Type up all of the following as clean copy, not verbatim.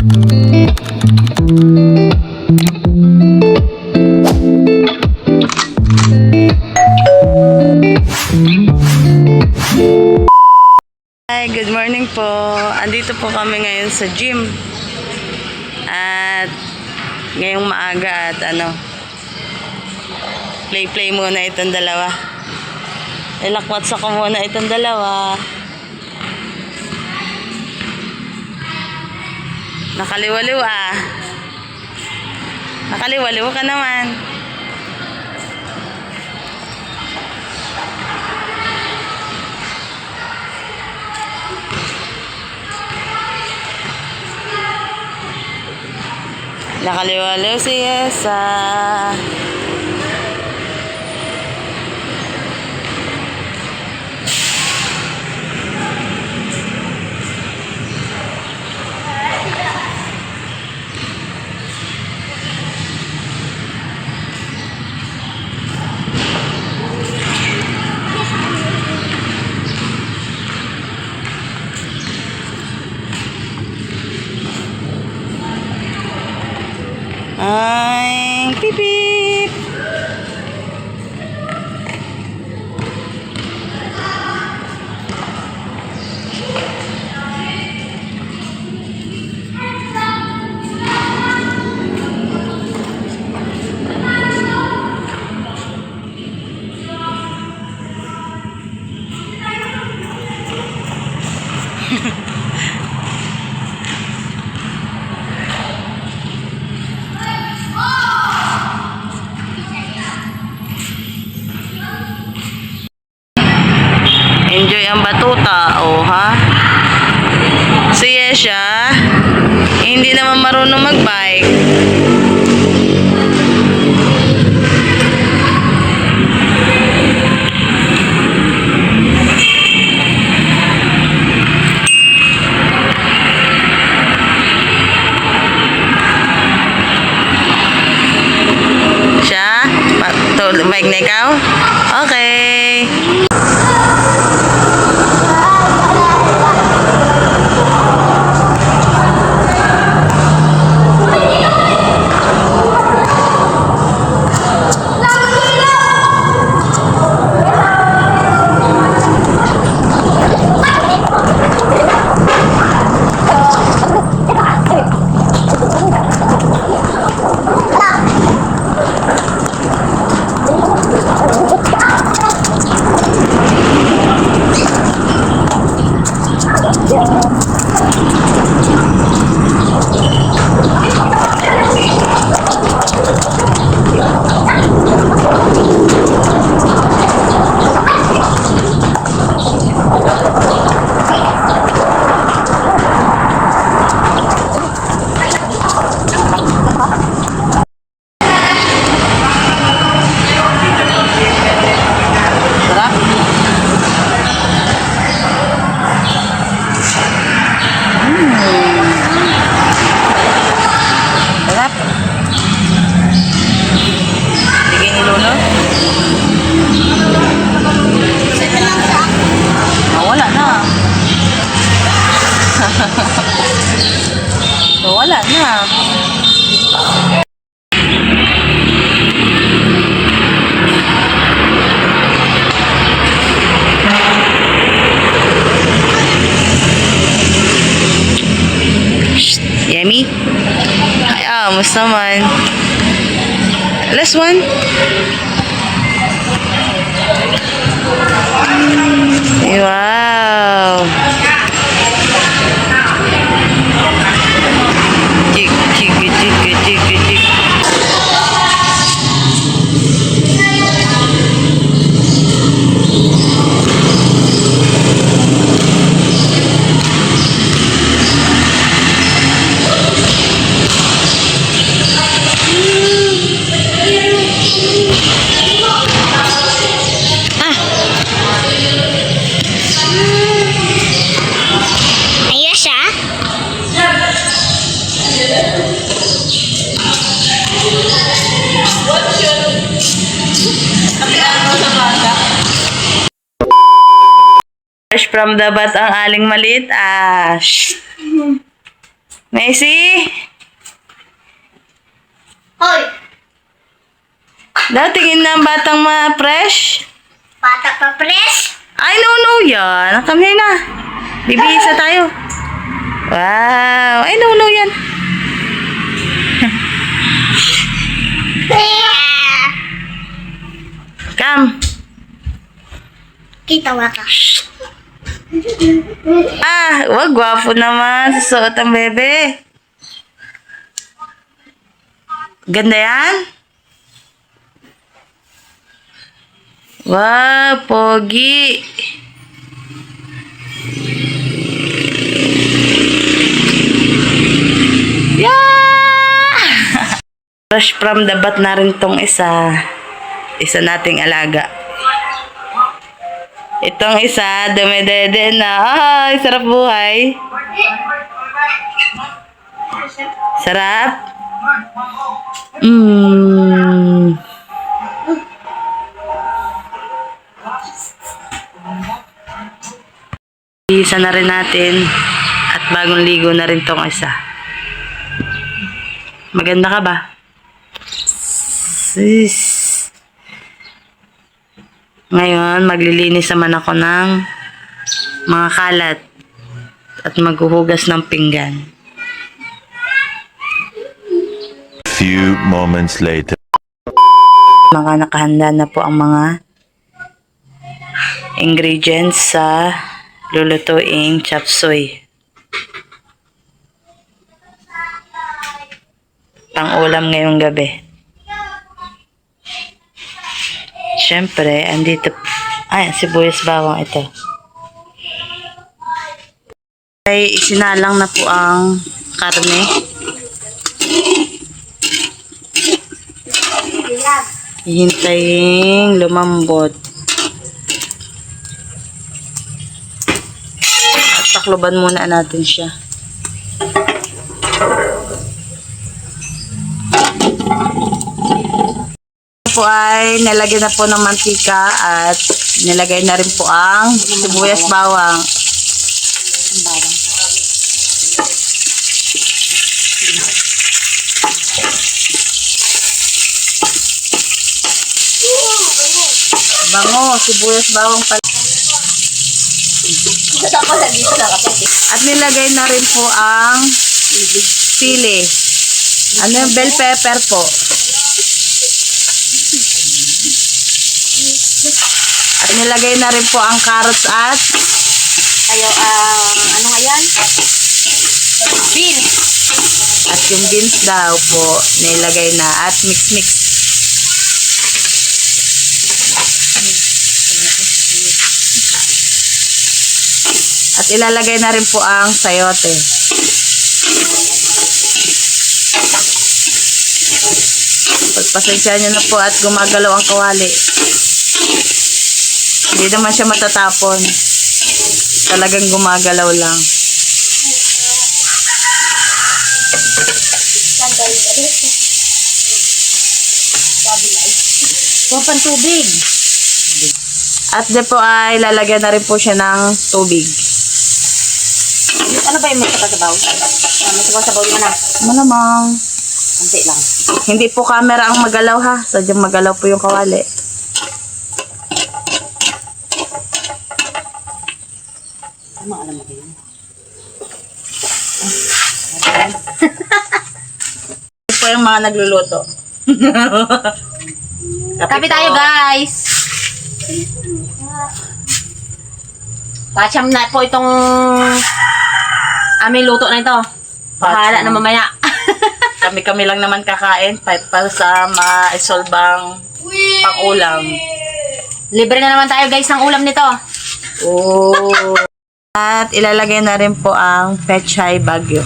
Hi, good morning po. Andito po kami ngayon sa gym. At ngayong maaga at play muna itong dalawa. Ilakwatsa ko muna itong dalawa. Nakaliwaliw ah. Nakaliwaliw ka naman. Nakaliwaliw si Yesa. Ay, pipip. Enjoy ang batuta, oh ha? Si Yesha, hindi naman marunong magbike. Siya? Bike na ikaw? Okay. So, wala na. Yummy? Ay, musta man. Last one. Wow. Fresh from the bat ang aling maliit. Messi? Daw, tingin na ang batang ma-fresh. Bata pa pres. Ay, no, yan. Kami na. Bibihisa tayo. Wow. Ay, no, yan. Come. Kita ka. Wag, gwapo naman. Susuot ang bebe. Ganda yan? Wow, pogi. Yeah! Fresh from the bat na rin tong isa. Isa nating alaga. Itong isa, dumedede na. Ay, sarap buhay. Sarap? Isa na rin natin at bagong ligo na rin tong isa. Maganda ka ba? Sis. Ngayon, maglilinis naman ako ng mga kalat at maghuhugas ng pinggan. Few moments later. Mga nakahanda na po ang mga ingredients sa lulutuing chop suey. Pang-ulam ngayong gabi. Siyempre, andito, sibuyas bawang ito. Ay, isinalang na po ang karne. Hihintayin lumambot. At takloban muna natin siya. Po ay nilagyan na po ng mantika at nilagay na rin po ang sibuyas bawang. Bango, sibuyas bawang pala. At nilagay na rin po ang sili. Ano yung bell pepper po? At nilagay na rin po ang carrots at Ano nga yan? Beans. at yung beans daw po nilagay na at mix. At ilalagay na rin po ang sayote. Pagpasensya nyo na po at gumagalaw ang kawali. Hindi naman siya matatapon. Talagang gumagalaw lang. Kumpang tubig. At di po ay lalagyan na rin po siya ng tubig. Ano ba yung may sabaw? May sabaw yun na. Malamang. Kunti lang. Hindi po camera ang magalaw ha. Sadyang magalaw po yung kawali. Tama, alam mo kayo. Ito po yung mga nagluluto. Kape tayo, guys. Pacham na po itong aming luto na ito. Bahala na mamaya. Kami lang naman kakain. Para sa maisolbang pang-ulam. Libre na naman tayo, guys, ng ulam nito. Oh. At ilalagay na rin po ang pechay bagyo.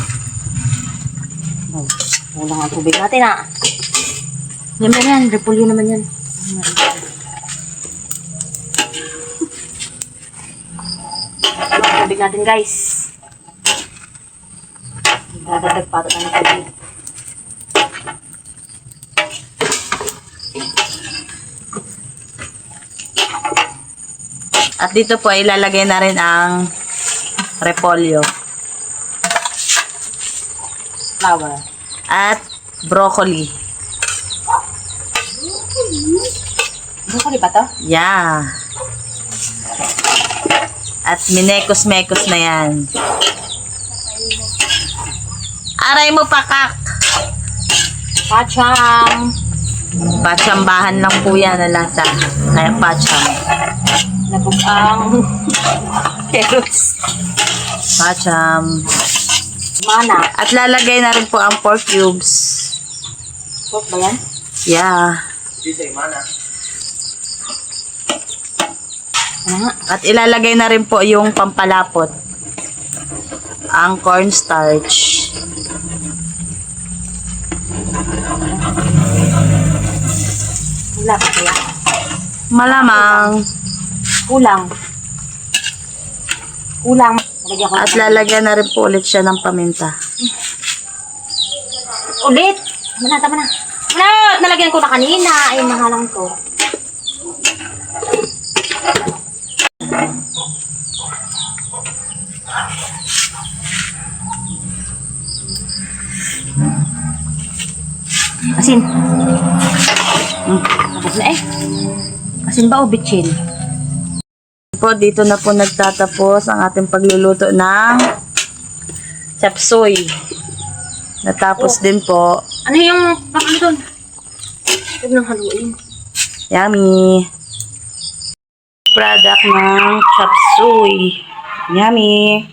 Kulang ang tubig natin, ah. Yan ba yan? Repolyo naman yan. Tubig natin, guys. Dadagdag pa ito ng tubig. At dito po ay ilalagay na rin ang repolyo. Flour. At broccoli. Broccoli ba to? Yeah. At minekos-mekos na yan. Aray mo pakak. Pachang. Patsambahan lang po yan na lasa. Kaya patsam. Nabugang. Carrots. Patsam. Mana. At lalagay na rin po ang pork cubes. Pork ba yan? Yeah. Ano nga? At ilalagay na rin po yung pampalapot. Ang cornstarch. Wala pa kaya? Malamang. Kulang. Kulang. Lagyan ko At lalagyan na rin po ulit siya ng paminta. ulit. Tama na. Wala, nalagyan ko na kanina. Ay, nahalang ko. Asin. Tapos na eh. Asin ba o bitchin? Po, dito na po nagtatapos ang ating pagluluto ng chop suey. Natapos din po. Ano yung ano doon? Huwag nang haluin. Yummy. Product ng chop suey. Yummy.